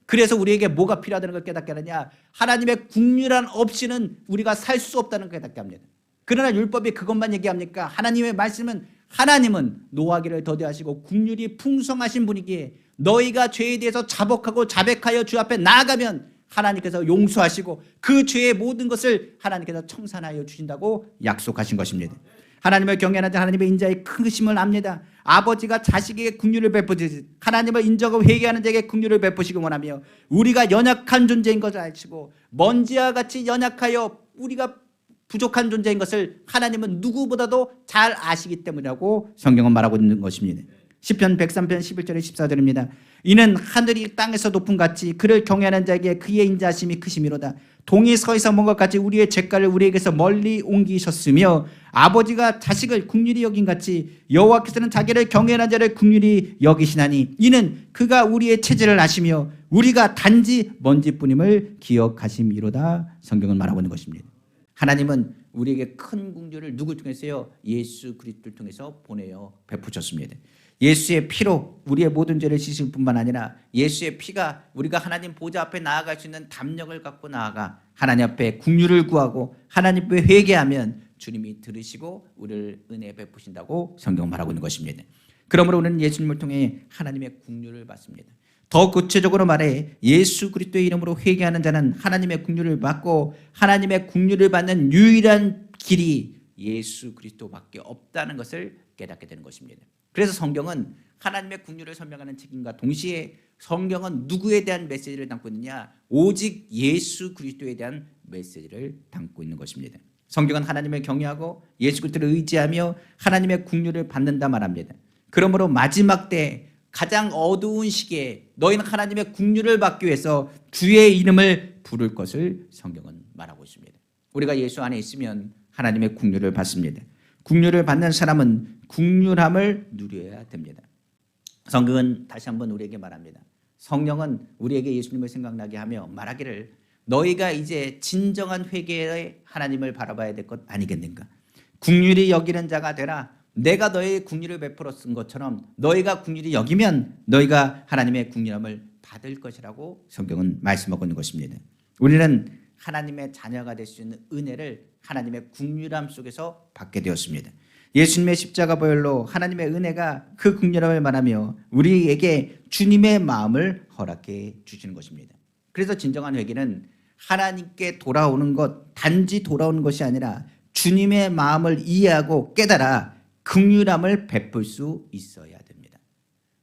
그래서 우리에게 뭐가 필요하다는 걸 깨닫게 하느냐? 하나님의 국률함 없이는 우리가 살 수 없다는 걸 깨닫게 합니다. 그러나 율법이 그것만 얘기합니까? 하나님의 말씀은 하나님은 노하기를 더디하시고 국률이 풍성하신 분이기에 너희가 죄에 대해서 자복하고 자백하여 주 앞에 나아가면 하나님께서 용서하시고 그 죄의 모든 것을 하나님께서 청산하여 주신다고 약속하신 것입니다. 하나님을 경외하는 자 하나님의 인자의 크심을 압니다. 아버지가 자식에게 국률을 베푸듯이 하나님을 인정하고 회개하는 자에게 국률을 베푸시기 원하며 우리가 연약한 존재인 것을 아시고 먼지와 같이 연약하여 우리가 부족한 존재인 것을 하나님은 누구보다도 잘 아시기 때문이라고 성경은 말하고 있는 것입니다. 시편 103편 11절에 14절입니다. 이는 하늘이 땅에서 높은 같이 그를 경외하는 자에게 그의 인자심이 크심이로다. 동이 서에서 먼 것 같이 우리의 죄가를 우리에게서 멀리 옮기셨으며 아버지가 자식을 국률이 여긴 같이 여호와께서는 자기를 경외하는 자를 국률이 여기시나니 이는 그가 우리의 체질을 아시며 우리가 단지 먼지뿐임을 기억하심이로다. 성경은 말하고 있는 것입니다. 하나님은 우리에게 큰 긍휼을 누굴 통해서요? 예수 그리스도를 통해서 보내어 베푸셨습니다. 예수의 피로 우리의 모든 죄를 씻을 뿐만 아니라 예수의 피가 우리가 하나님 보좌 앞에 나아갈 수 있는 담력을 갖고 나아가 하나님 앞에 긍휼을 구하고 하나님 앞에 회개하면 주님이 들으시고 우리를 은혜 베푸신다고 성경은 말하고 있는 것입니다. 그러므로 우리는 예수님을 통해 하나님의 긍휼을 받습니다. 더 구체적으로 말해 예수 그리스도의 이름으로 회개하는 자는 하나님의 긍휼을 받고 하나님의 긍휼을 받는 유일한 길이 예수 그리스도밖에 없다는 것을 깨닫게 되는 것입니다. 그래서 성경은 하나님의 긍휼을 설명하는 책임과 동시에 성경은 누구에 대한 메시지를 담고 있느냐? 오직 예수 그리스도에 대한 메시지를 담고 있는 것입니다. 성경은 하나님을 경외하고 예수 그리스도를 의지하며 하나님의 긍휼을 받는다 말합니다. 그러므로 마지막 때 가장 어두운 시기에 너희는 하나님의 긍휼을 받기 위해서 주의 이름을 부를 것을 성경은 말하고 있습니다. 우리가 예수 안에 있으면 하나님의 긍휼을 받습니다. 긍휼을 받는 사람은 긍휼함을 누려야 됩니다. 성경은 다시 한번 우리에게 말합니다. 성령은 우리에게 예수님을 생각나게 하며 말하기를 너희가 이제 진정한 회개에 하나님을 바라봐야 될 것 아니겠는가? 긍휼히 여기는 자가 되라. 내가 너희의 긍휼을 베풀어 쓴 것처럼 너희가 긍휼히 여기면 너희가 하나님의 긍휼함을 받을 것이라고 성경은 말씀하고 있는 것입니다. 우리는 하나님의 자녀가 될 수 있는 은혜를 하나님의 긍휼함 속에서 받게 되었습니다. 예수님의 십자가 보혈로 하나님의 은혜가 그 긍휼함을 말하며 우리에게 주님의 마음을 허락해 주시는 것입니다. 그래서 진정한 회개는 하나님께 돌아오는 것, 단지 돌아오는 것이 아니라 주님의 마음을 이해하고 깨달아 긍휼함을 베풀 수 있어야 됩니다.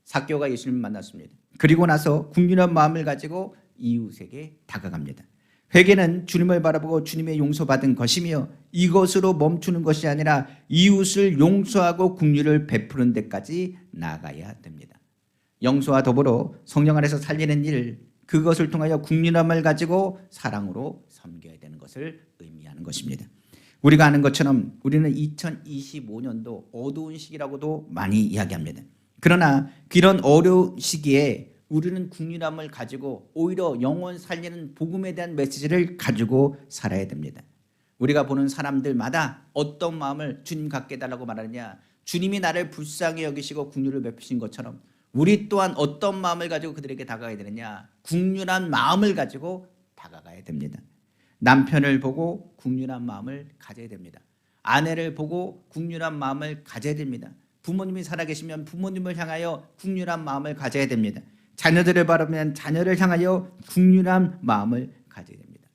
삭개오가 예수님을 만났습니다. 그리고 나서 긍휼한 마음을 가지고 이웃에게 다가갑니다. 회개는 주님을 바라보고 주님의 용서받은 것이며 이것으로 멈추는 것이 아니라 이웃을 용서하고 긍휼을 베푸는 데까지 나아가야 됩니다. 영서와 더불어 성령 안에서 살리는 일, 그것을 통하여 긍휼함을 가지고 사랑으로 섬겨야 되는 것을 의미하는 것입니다. 우리가 아는 것처럼 우리는 2025년도 어두운 시기라고도 많이 이야기합니다. 그러나 이런 어려운 시기에 우리는 긍휼함을 가지고 오히려 영혼 살리는 복음에 대한 메시지를 가지고 살아야 됩니다. 우리가 보는 사람들마다 어떤 마음을 주님 갖게 해달라고 말하느냐? 주님이 나를 불쌍히 여기시고 긍휼을 베푸신 것처럼 우리 또한 어떤 마음을 가지고 그들에게 다가가야 되느냐? 긍휼한 마음을 가지고 다가가야 됩니다. 남편을 보고 긍휼한 마음을 가져야 됩니다. 아내를 보고 긍휼한 마음을 가져야 됩니다. 부모님이 살아계시면 부모님을 향하여 긍휼한 마음을 가져야 됩니다. 자녀들을 바라보면 자녀를 향하여 긍휼한 마음을 가져야 됩니다.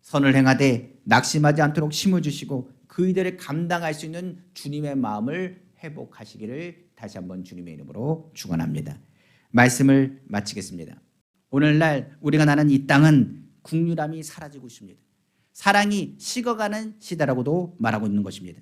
선을 행하되 낙심하지 않도록 힘을 주시고 그이들을 감당할 수 있는 주님의 마음을 회복하시기를 다시 한번 주님의 이름으로 축원합니다. 말씀을 마치겠습니다. 오늘날 우리가 나는 이 땅은 긍휼함이 사라지고 있습니다. 사랑이 식어가는 시대라고도 말하고 있는 것입니다.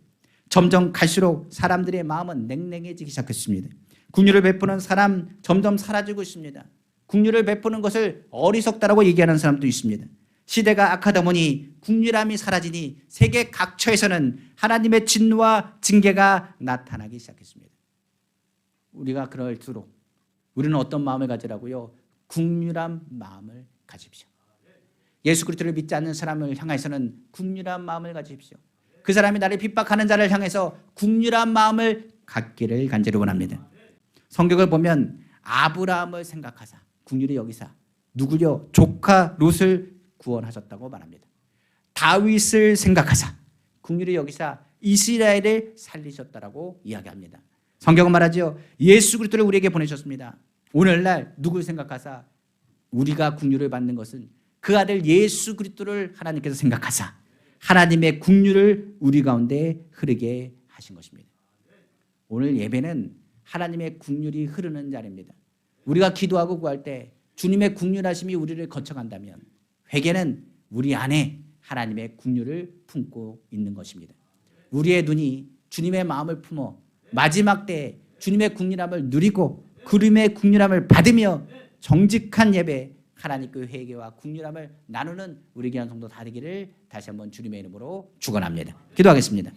점점 갈수록 사람들의 마음은 냉랭해지기 시작했습니다. 긍휼을 베푸는 사람 점점 사라지고 있습니다. 긍휼을 베푸는 것을 어리석다라고 얘기하는 사람도 있습니다. 시대가 악하다 보니 긍휼함이 사라지니 세계 각처에서는 하나님의 진노와 징계가 나타나기 시작했습니다. 우리가 그럴수록 우리는 어떤 마음을 가지라고요? 긍휼한 마음을 가집시오. 예수 그리스도를 믿지 않는 사람을 향해서는 긍휼한 마음을 가지십시오. 그 사람이 나를 핍박하는 자를 향해서 긍휼한 마음을 갖기를 간절히 원합니다. 성경을 보면 아브라함을 생각하사 긍휼히 여기사 누구요? 조카 롯을 구원하셨다고 말합니다. 다윗을 생각하사 긍휼히 여기사 이스라엘을 살리셨다라고 이야기합니다. 성경은 말하죠. 예수 그리스도를 우리에게 보내셨습니다. 오늘날 누구를 생각하사 우리가 긍휼을 받는 것은 그 아들 예수 그리스도를 하나님께서 생각하사 하나님의 긍휼을 우리 가운데 흐르게 하신 것입니다. 오늘 예배는 하나님의 긍휼이 흐르는 자리입니다. 우리가 기도하고 구할 때 주님의 긍휼하심이 우리를 거쳐간다면 회개는 우리 안에 하나님의 긍휼을 품고 있는 것입니다. 우리의 눈이 주님의 마음을 품어 마지막 때에 주님의 긍휼함을 누리고 그림의 긍휼함을 받으며 정직한 예배 하나님께 회개와 긍휼함을 나누는 우리 귀한 성도 다 되기를 다시 한번 주님의 이름으로 축원합니다. 기도하겠습니다.